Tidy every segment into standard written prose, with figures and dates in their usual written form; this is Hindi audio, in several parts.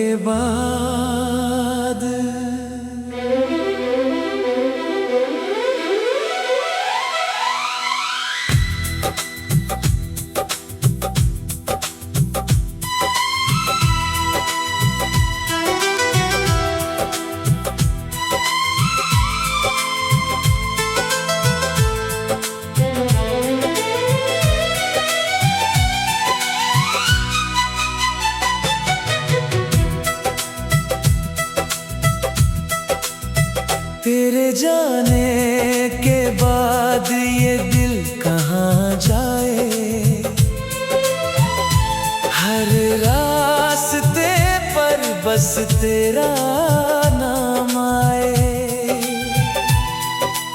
के बाद तेरे जाने के बाद ये दिल कहाँ जाए। हर रास्ते पर बस तेरा नाम आए।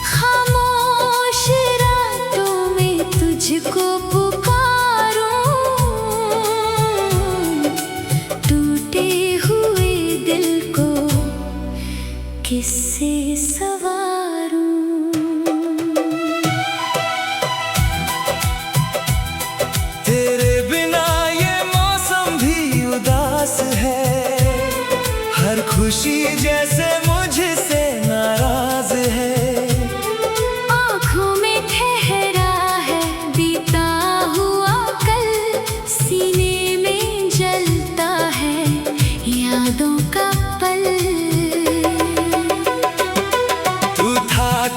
खामोश रातों में तुझको पुकारूं, टूटे हुए दिल को किससे सवारूं। तेरे बिना ये मौसम भी उदास है। हर खुशी जैसे मुझसे नाराज है। आँखों में ठहरा है बीता हुआ कल, सीने में जलता है यादों का पल।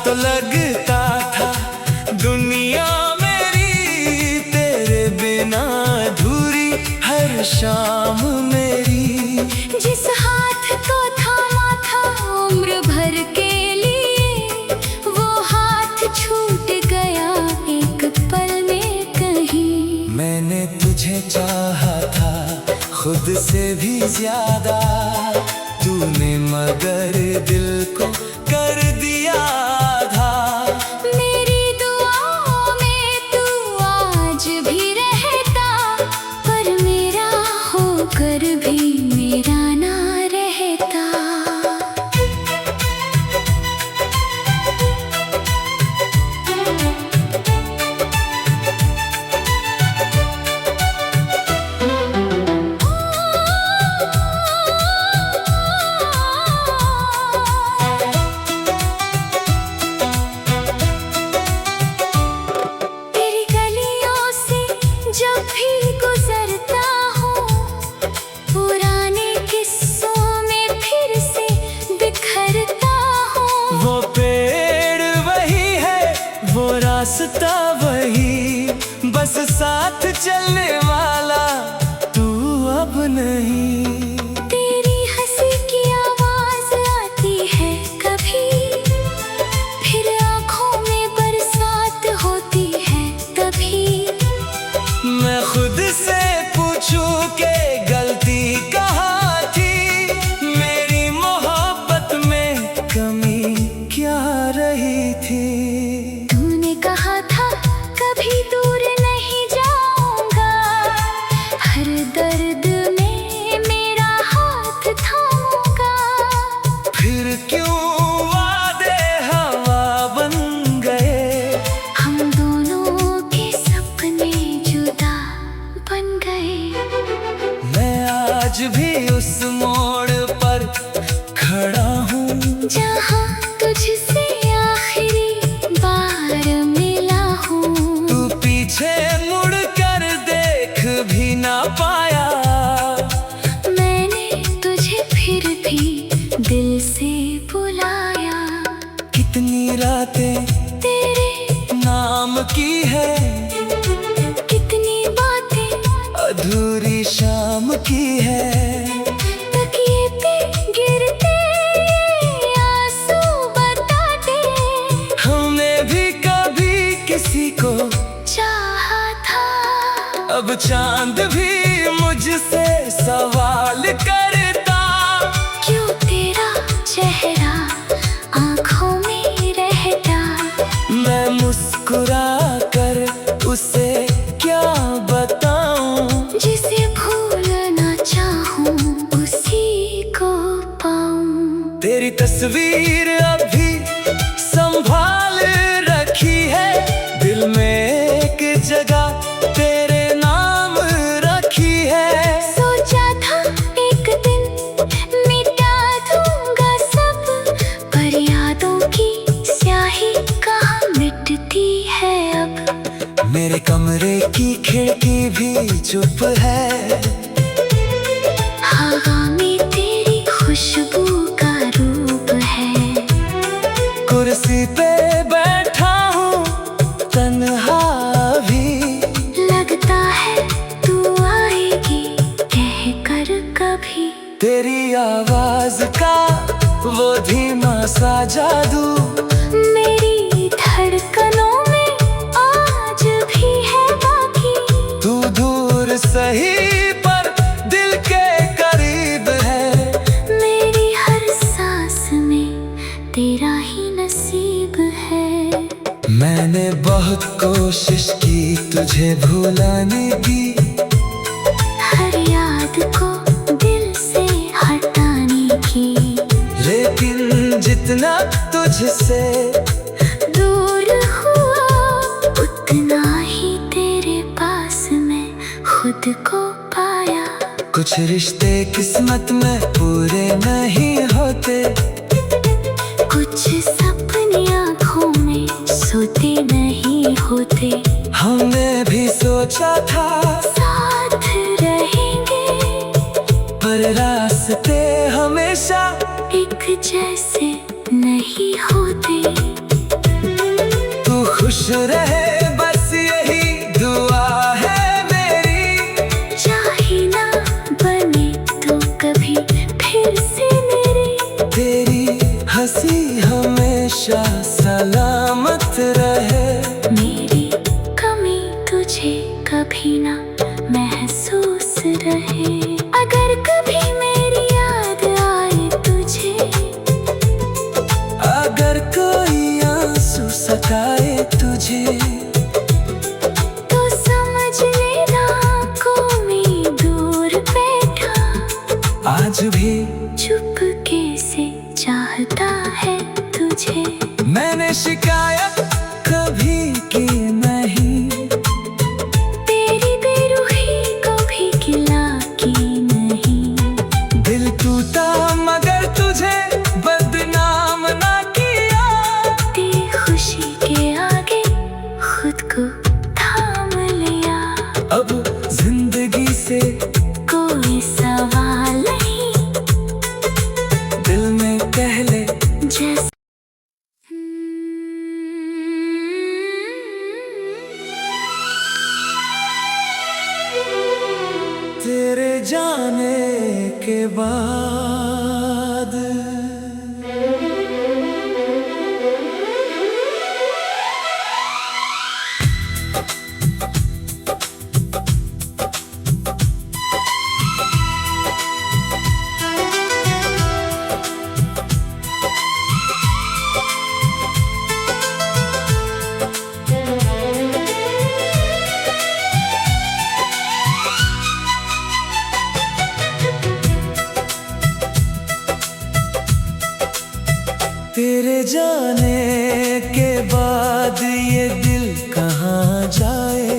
तो लगता था दुनिया मेरी, तेरे बिना अधूरी हर शाम मेरी। जिस हाथ को थामा था उम्र भर के लिए, वो हाथ छूट गया एक पल में कहीं। मैंने तुझे चाहा था खुद से भी ज्यादा, तूने मगर दिल को कर दिया आधा। मेरी दुआओं में तू आज भी रहता, पर मेरा होकर भी मेरा ना रहता। रास्ता वही, बस साथ चलने वाला तू अब नहीं। तेरी हंसी की आवाज आती है कभी, फिर आँखों में बरसात होती है तभी। मैं खुद से पूछूं के गलती कहाँ थी, मेरी मोहब्बत में कमी क्या रही थी। कहा था कभी दूर नहीं जाऊंगा, हर दर्द में मेरा हाथ थामूंगा। फिर क्यों वादे हवा बन गए, हम दोनों के सपने जुदा बन गए। मैं आज भी उस मोड़ पर खड़ा हूँ, जहाँ तुझसे आखिरी बार मिला हूँ। तू पीछे मुड़ कर देख भी ना पाया, मैंने तुझे फिर भी दिल से बुलाया। कितनी रातें तेरे नाम की है, कितनी बातें अधूरी शाम की है। तकिए पे गिरते आंसू बताते, हमने भी कभी किसी को चाहा था। अब चांद भी मुझसे सवाल करता, क्यों तेरा चेहरा आँखों में रहता। मैं मुस्कुरा कर उसे क्या बताऊं, जिसे भूलना चाहूं उसी को पाऊं। तेरी तस्वीर अभी संभाल रखी है, दिल में एक जगह तेरे नाम रखी है। सोचा था एक दिन मेरे कमरे की खिड़की भी चुप है। हवा में तेरी खुशबू का रूप है। कुर्सी पे बैठा हूँ तन्हा भी, लगता है तू आएगी कह कर कभी। तेरी आवाज का वो धीमा सा जादू मेरी धड़कनों में आज भी है बाकी। तू दूर सही पर दिल के करीब है। मेरी हर सांस में तेरा ही नसीब है। मैंने बहुत कोशिश की तुझे भुलाने की, हर याद को दिल से हटाने की। लेकिन जितना तुझसे दूर हुआ उतना ही तेरे पास मैं खुद को पाया। कुछ रिश्ते किस्मत में पूरे नहीं होते, कुछ सपने आँखों में सोते नहीं होते। हमने भी सोचा था साथ रहेंगे, पर रास्ते हमेशा एक जैसे नहीं होते। तू खुश रहे बस यही दुआ है मेरी। चाहे ना बने तो कभी फिर से मेरी। तेरी हंसी हमेशा सलामत रहे। मेरी कमी तुझे कभी ना महसूस रहे। अगर कभी मेरी याद आए तुझे, अगर कोई आंसू सताए तुझे, तो समझ लेना आँखों में दूर बैठा आज भी चुपके से चाहता है तुझे। मैंने शिकायत कभी की नहीं, तेरी बेरुखी को भी गिला की नहीं। दिल टूटा मगर तुझे बदनाम ना किया। तेरी खुशी के आगे खुद को थाम लिया। अब जिंदगी से कोई सवाल नहीं, दिल में पहले जैसे तेरे जाने के बाद तेरे जाने के बाद ये दिल कहाँ जाए।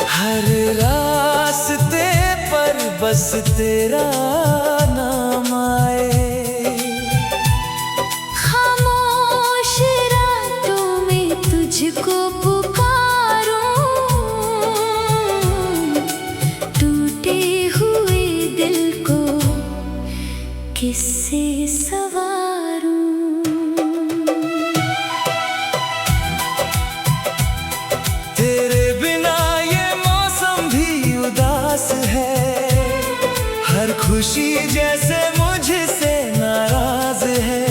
हर रास्ते पर बस तेरा नाम आए। खामोश रातों में तुझको पुकारूं, टूटे हुए दिल को किससे सवारूं। तेरे बिना ये मौसम भी उदास है। हर खुशी जैसे मुझसे नाराज है।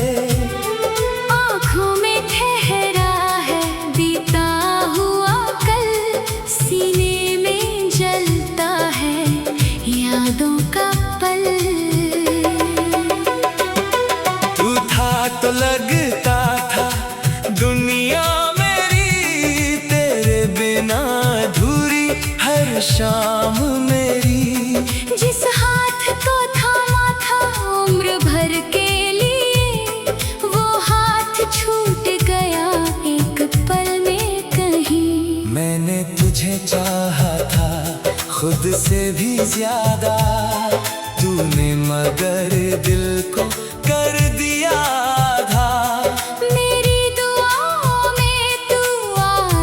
आँखों में ठहरा है बीता हुआ कल, सीने में जलता है यादों का पल। तू था तो लगता था दुनिया मेरी, तेरे बिना अधूरी हर शाम मेरी। जिस हाथ को थामा था उम्र भर के लिए, वो हाथ छूट गया एक पल में कहीं। मैंने तुझे चाहा था खुद से भी ज्यादा, तूने मगर दिल को कर दिया था। मेरी दुआओं में तू आ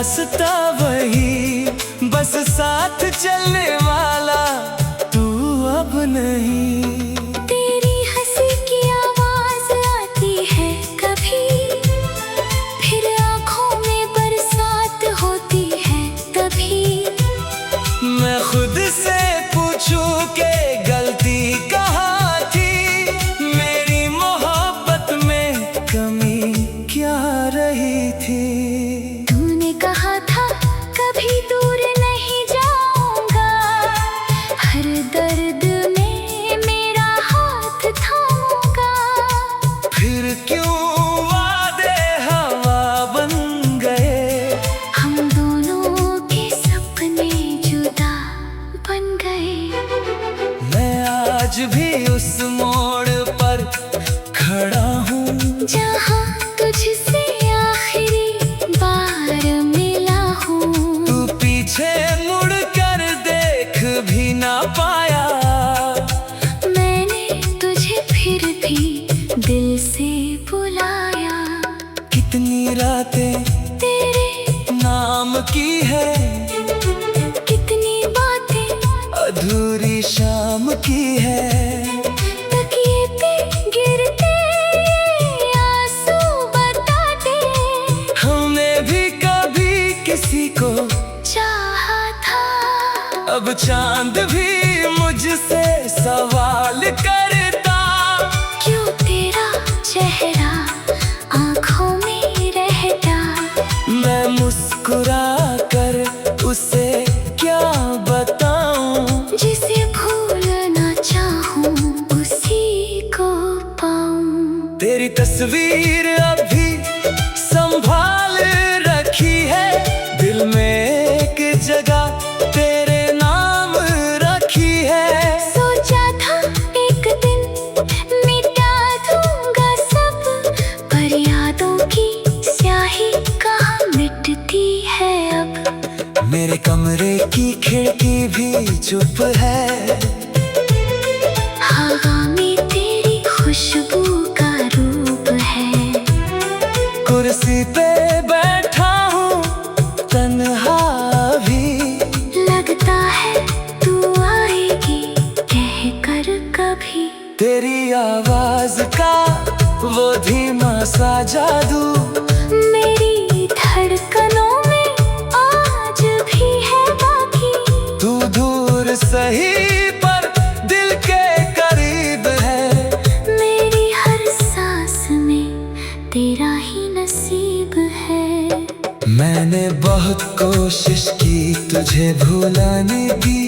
रास्ता वही, बस साथ चलने वाला तू अब नहीं। तेरी हंसी की आवाज आती है कभी, फिर आंखों में बरसात होती है तभी। मैं खुद से पूछूं कि गलती कहाँ थी, मेरी मोहब्बत में कमी क्या रही थी। तूने कहा था कभी दूर नहीं जाऊंगा, हर दर्द में मेरा हाथ थामूंगा। फिर क्यों वादे हवा बन गए, हम दोनों के सपने जुदा बन गए। मैं आज भी उस मोड़ पर खड़ा हूँ, जहाँ तुझसे आखिरी बार मिला हूँ। तू पीछे मुड़ कर देख भी ना पाया। मैंने तुझे फिर भी दिल से बुलाया। कितनी रातें तेरे नाम की है, कितनी बातें अधूरी शाम की है। तकिए पे गिरते आंसू बताते, हमने भी कभी किसी को चाहा था। अब चांद भी मुझसे सवाल करता, क्यों तेरा चेहरा आंखों में रहता। मैं मुस्कुरा कर उसे क्या बताऊं, जिसे भूलना चाहूं उसी को पाऊं। तेरी तस्वीर अभी संभाल रखी है, दिल में एक जगह तेरे नाम रखी है। सोचा था एक दिन मिटा दूंगा सब, पर यादों की स्याही कहाँ मिटती है अब। मेरे कमरे की खिड़की भी चुप है, हवा में तेरी खुशबू का रूप है। कुर्सी पे बैठा हूँ तन्हा भी, लगता है तू आएगी कह कर कभी। तेरी आवाज का वो धीमा सा जादू, मेरी धड़कनों में आज भी है बाकी। तू दूर सही पर दिल के करीब है। मेरी हर सांस में तेरा ही नसीब है। मैंने बहुत कोशिश की तुझे भुलाने की,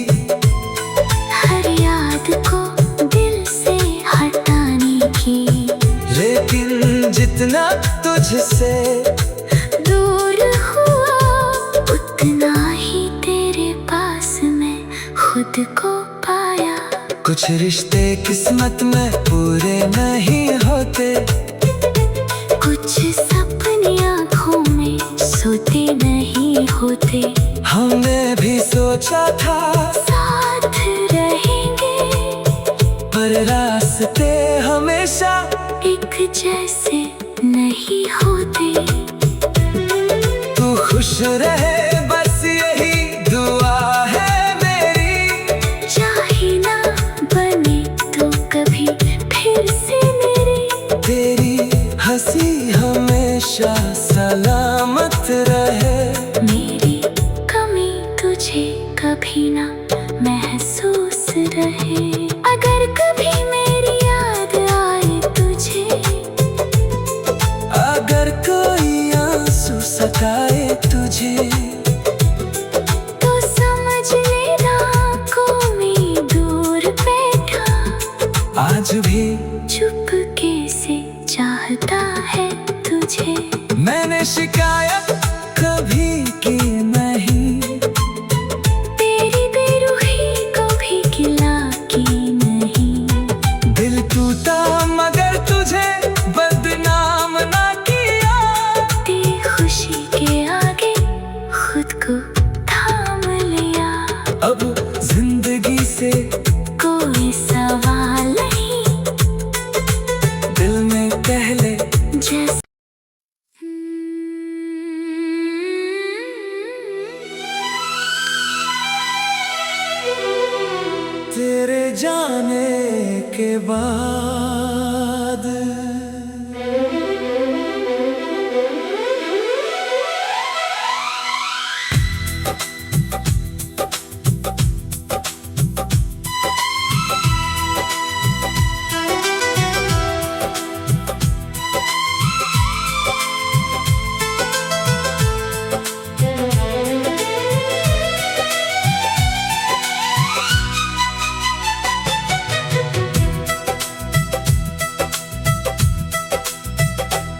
हर याद को दिल से हटाने की। लेकिन जितना तुझसे दूर हुआ उतना ही तेरे पास मैं खुद को पाया। कुछ रिश्ते किस्मत में पूरे नहीं होते, कुछ सपने आँखों में सोते नहीं होते। हमने भी सोचा था साथ रहेंगे, पर रास्ते हमेशा एक जैसे नहीं होते। तू खुश रहे बस यही दुआ है मेरी, चाहे ना बने तो कभी फिर से मेरी। तेरी हंसी हमेशा सलामत रहे, मेरी कमी तुझे कभी ना महसूस रहे। अगर कभी मेरी याद आए तुझे, अगर कोई आंसू सताए तुझे, तो समझ लेना आँखों में दूर बैठा। आज भी चुपके से चाहता है तुझे। मैंने शिकायत कभी की नहीं, तेरी बेरुखी को भी गिला की नहीं। दिल टूटा मगर तुझे बदनाम ना किया। तेरी खुशी के आगे खुद को थाम लिया। अब जिंदगी से कोई सवाल नहीं, दिल में पहले जैसे के बाद।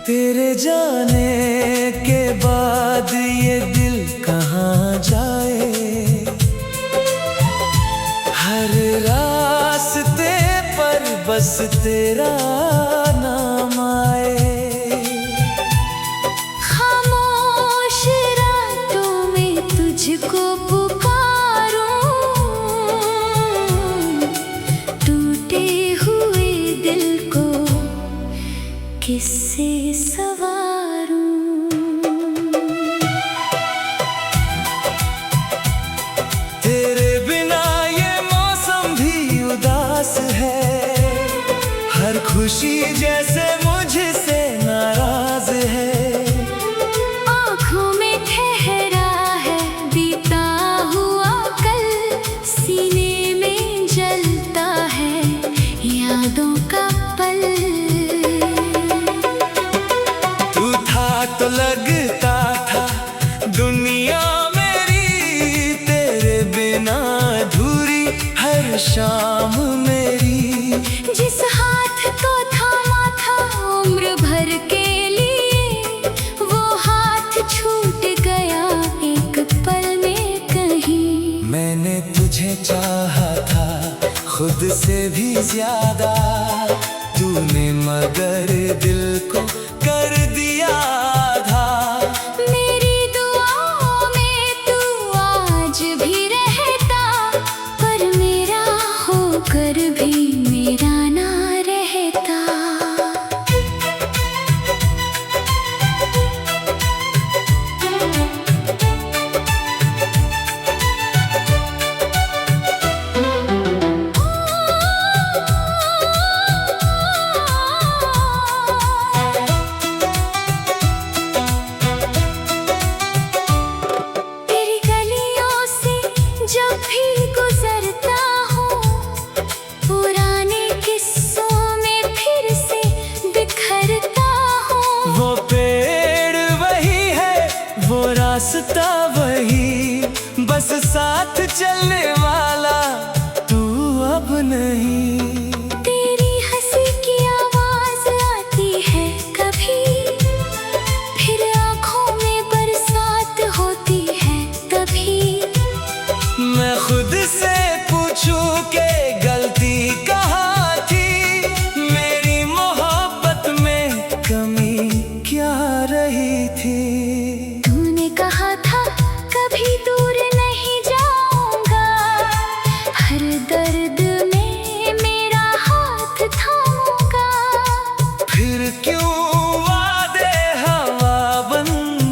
तेरे जाने के बाद ये दिल कहाँ जाए, हर रास्ते पर बस तेरा नाम आए। खामोश रातों में तुझको पुकारूं, टूटे हुए दिल को किससे सवारूं। तेरे बिना ये मौसम भी उदास है, हर खुशी जैसे मुझसे नाराज है। आँखों में ठहरा है बीता हुआ कल, सीने में जलता है यादों का पल। तो लगता था दुनिया मेरी, तेरे बिना अधूरी हर शाम मेरी। जिस हाथ को थामा था उम्र भर के लिए, वो हाथ छूट गया एक पल में कहीं। मैंने तुझे चाहा था खुद से भी ज्यादा, तूने मगर दिल को कर दिया आधा। मेरी दुआओं में तू आज भी रहता, पर मेरा होकर भी मेरा ना रहता। जब भी गुजरता हूँ, पुराने किस्सों में फिर से बिखरता हूँ। वो पेड़ वही है, वो रास्ता वही, बस साथ चलने वाला तू अब नहीं। तेरी हंसी की आवाज आती है कभी, फिर आँखों में बरसात होती है कभी। मैं खुद से पूछूं के गलती कहाँ थी, मेरी मोहब्बत में कमी क्या रही थी। तूने कहा था कभी दूर नहीं जाऊंगा, हर दर्द में मेरा हाथ थामूंगा। फिर क्यों वादे हवा बन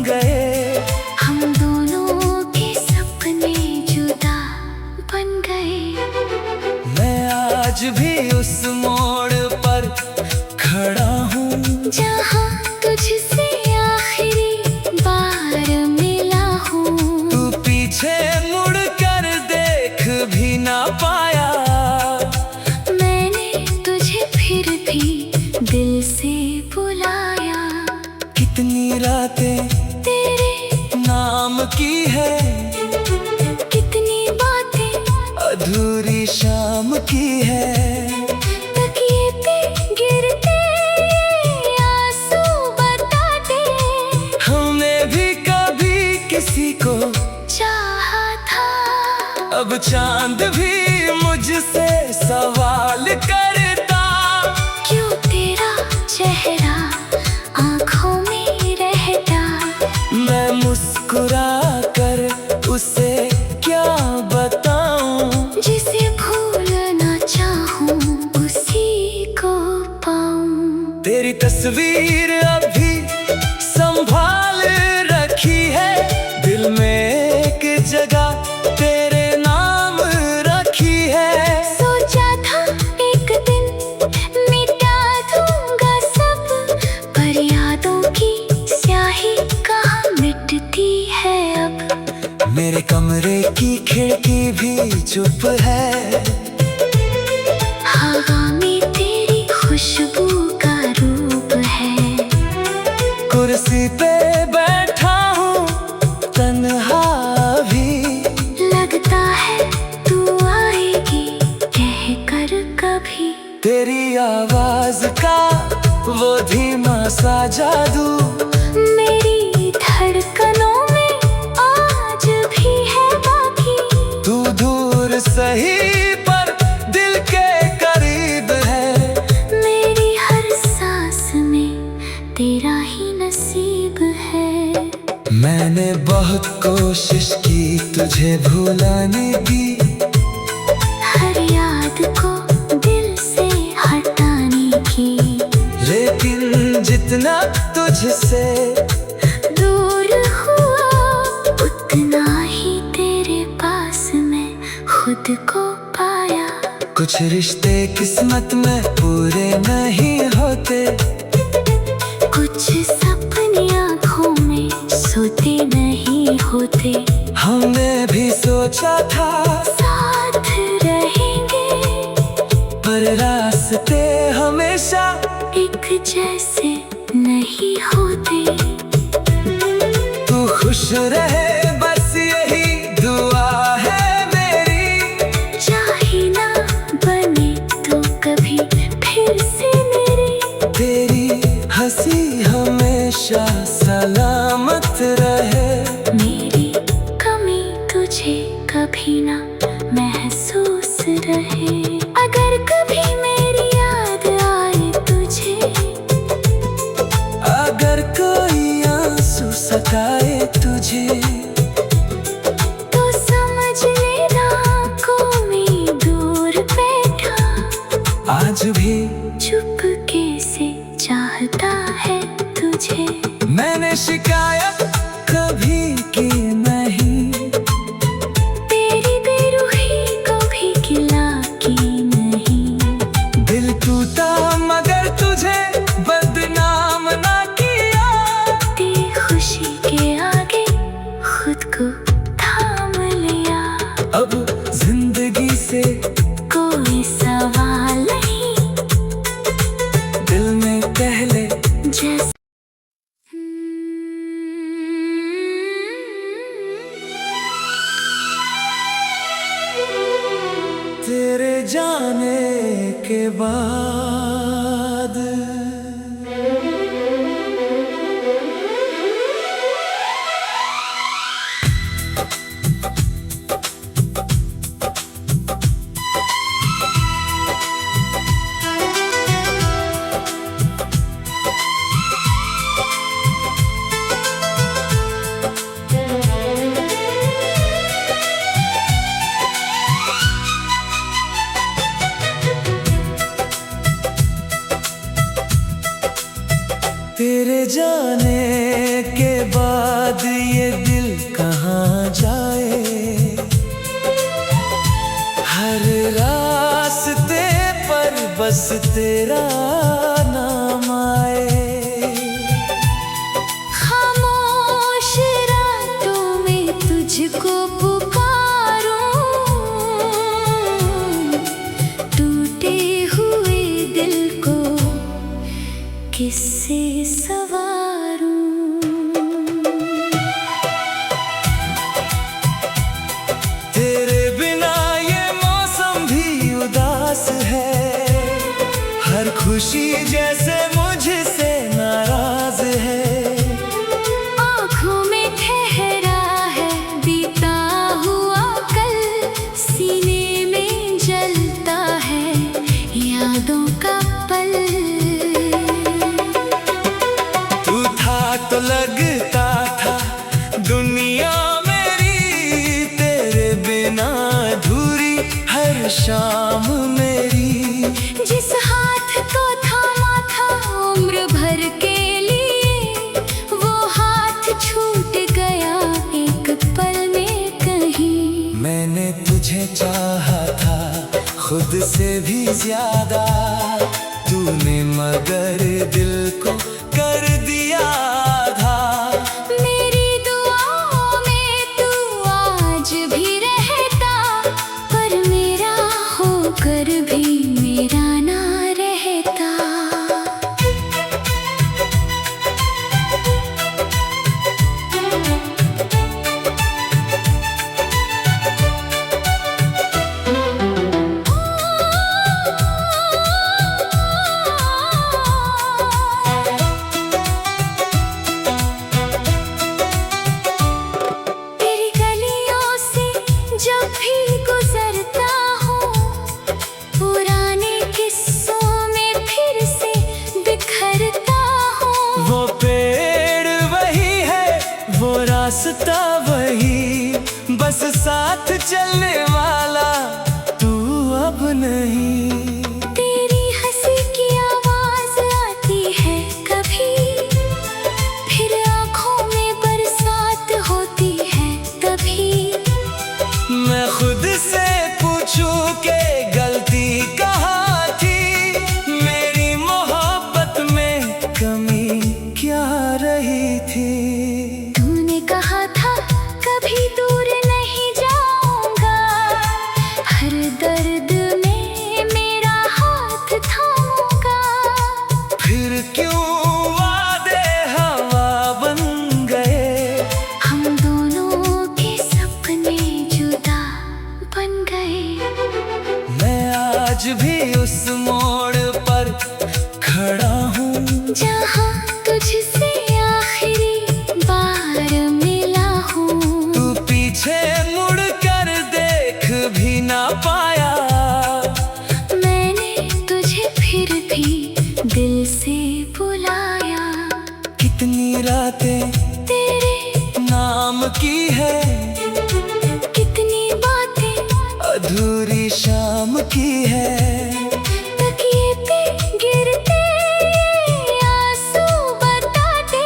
गए, हम दोनों के सपने जुदा बन गए। मैं आज भी उस मोड़ पर खड़ा हूँ, जहाँ तुझसे आखिरी बार मिला हूँ। तू पीछे मुड़ कर देख भी ना पाया। मैंने तुझे फिर भी दिल से बुलाया। कितनी रातें तेरे नाम की है, कितनी बातें अधूरी शाम की है। तकिए पे गिरते आंसू बताते, हमने भी कभी किसी को चाहा था। अब चांद भी मुझसे सवाल करता, क्यों तेरा चेहरा आँखों में रहता। मैं मुस्कुरा कर उसे क्या बताऊं, जिसे भूलना चाहूं उसी को पाऊं। तेरी तस्वीर अभी संभाल रखी है, दिल में एक जगह तेरे नाम रखी है। सोचा था एक दिन कमरे की खिड़की भी चुप है। हवा में तेरी खुशबू का रूप है। कुर्सी पे बैठा हूँ तन्हा भी, लगता है तू आएगी कह कर कभी। तेरी आवाज का वो धीमा सा जादू मेरी धड़कनों में आज भी है बाकी। तू दूर सही पर दिल के करीब है। मेरी हर सांस में तेरा ही नसीब है। मैंने बहुत कोशिश की तुझे भुलाने की, हर याद को दिल से हटाने की। लेकिन जितना तुझसे दूर हुआ उतना ही तेरे पास मैं खुद को पाया। कुछ रिश्ते किस्मत में पूरे नहीं होते, कुछ सपने आँखों में सोते नहीं होते। हमने भी सोचा था साथ रहेंगे, पर रास्ते हमेशा एक जैसे नहीं होते। तू खुश रहे बस यही दुआ है मेरी। चाहे ना बने तो कभी फिर से मेरी। तेरी हंसी हमेशा सलामत रहे। मेरी कमी तुझे कभी ना महसूस रहे। अगर कभी मेरी याद आए तुझे, अगर कोई आंसू सताए तुझे, तो समझ लेना कोई दूर बैठा आज भी चुपके से चाहता है तुझे। मैंने शिकायत कभी की नहीं, तेरी बेरुखी को भी गिला की नहीं। दिल टूटा मगर तुझे बदनाम ना किया। तेरी खुशी के आगे खुद को थाम लिया। अब जिंदगी से कोई सवाल नहीं, दिल में पहले जैसे तेरे जाने के बाद तेरे जाने के बाद ये दिल कहाँ जाए। हर रास्ते पर बस तेरा नाम आए। खामोश रातों में तुझको पुकारूं, टूटे हुए दिल को किससे सवारूं। तेरे बिना ये मौसम भी उदास है। हर खुशी जैसे मुझसे नाराज है। आँखों में ठहरा है बीता हुआ कल, सीने में जलता है यादों का पल। तू था तो लगता था दुनिया मेरी, तेरे बिना अधूरी हर शाम मेरी। जिस हाथ को थामा था उम्र भर के लिए, वो हाथ छूट गया एक पल में कहीं। मैंने तुझे चाहा था खुद से भी ज्यादा, तूने मगर दिल को कर दिया था। मेरी दुआओं में तू आज रास्ता वही, बस साथ चलने वाला तू अब नहीं। तेरी हंसी की आवाज आती है कभी, फिर आंखों में बरसात होती है तभी। मैं खुद से पूछूं के गलती कहाँ थी, मेरी मोहब्बत में कमी क्या रही थी। तूने कहा था कभी दूर नहीं जाऊंगा, हर दर्द में मेरा हाथ थामूंगा। फिर क्यों वादे हवा बन गए, हम दोनों के सपने जुदा बन गए। मैं आज भी उस मोड़ पर खड़ा हूँ जहाँ तुझसे आखिरी बार मिला हूँ। तू पीछे मुड़ कर देख भी ना पाया, मैंने तुझे फिर भी दिल से बुलाया। कितनी रातें तेरे नाम की है, कितनी बातें अधूरी शाम की है। तकिए पे गिरते आंसू बताते,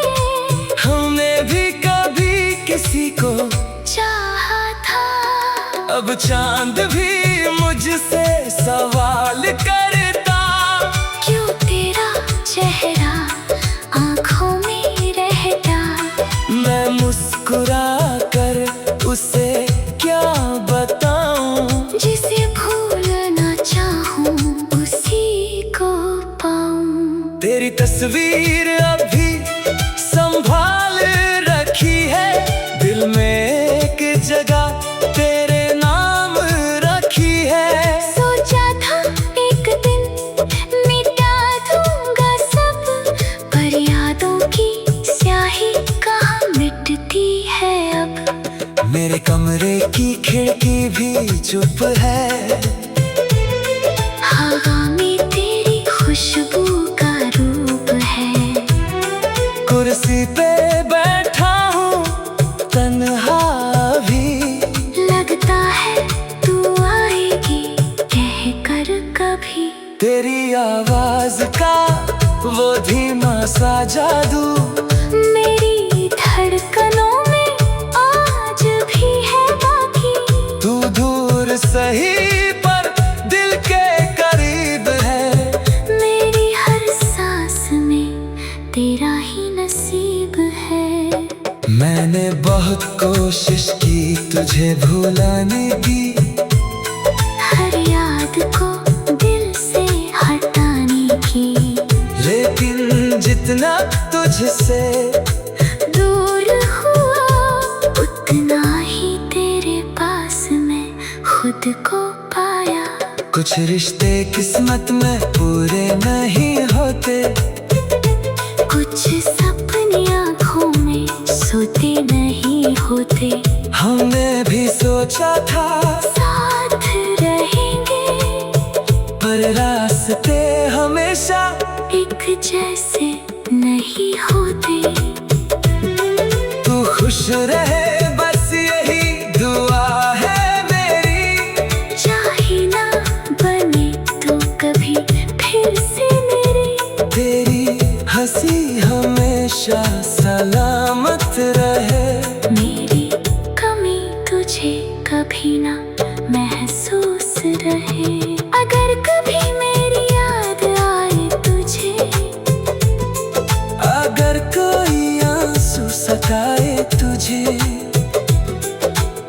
हमने भी कभी किसी को चाहा था। अब चांद भी मुझसे सवाल करता, क्यों तेरा चेहरा आंखों में रहता। मैं मुस्कुरा कर उसे क्या बताऊं, जिसे भूलना चाहूं उसी को पाऊं। तेरी तस्वीर अभी संभाल रखी है, दिल में एक जगह तेरे नाम रखी है। सोचा था एक दिन मिटा दूंगा सब, पर यादों की स्याही कहाँ मिटती है अब। मेरे कमरे की खिड़की भी चुप है, हवा में तेरी खुशबू का रूप है। कुर्सी पे बैठा हूँ तन्हा भी, लगता है तू आएगी कह कर कभी। तेरी आवाज का वो धीमा सा जादू मेरी धड़कनों में आज भी है बाकी। तू दूर सही पर दिल के करीब है, मेरी हर सांस में तेरा ही नसीब है। मैंने बहुत कोशिश की तुझे भुलाने की, हर याद को दिल से हटाने की। लेकिन जितना तुझसे दूर हुआ उतना ही तेरे पास मैं खुद को पाया। कुछ रिश्ते किस्मत में पूरे नहीं होते, कुछ सपने आँखों में सोते नहीं होते। हमने भी सोचा था साथ रहेंगे, पर रास्ते हमेशा एक जैसे नहीं होते। तू खुश रहे बस यही दुआ है मेरी, चाहे ना बने तो कभी फिर से मेरी। तेरी हंसी हमेशा सलामत रहे, मेरी कमी तुझे कभी ना महसूस रहे। अगर कभी मेरी याद आए तुझे, अगर कोई आंसू सताए तुझे,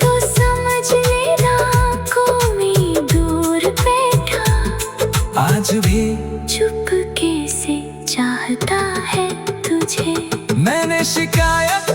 तो समझ लेना आँखों में दूर बैठा आज भी चुपके से चाहता है तुझे। मैंने शिकायत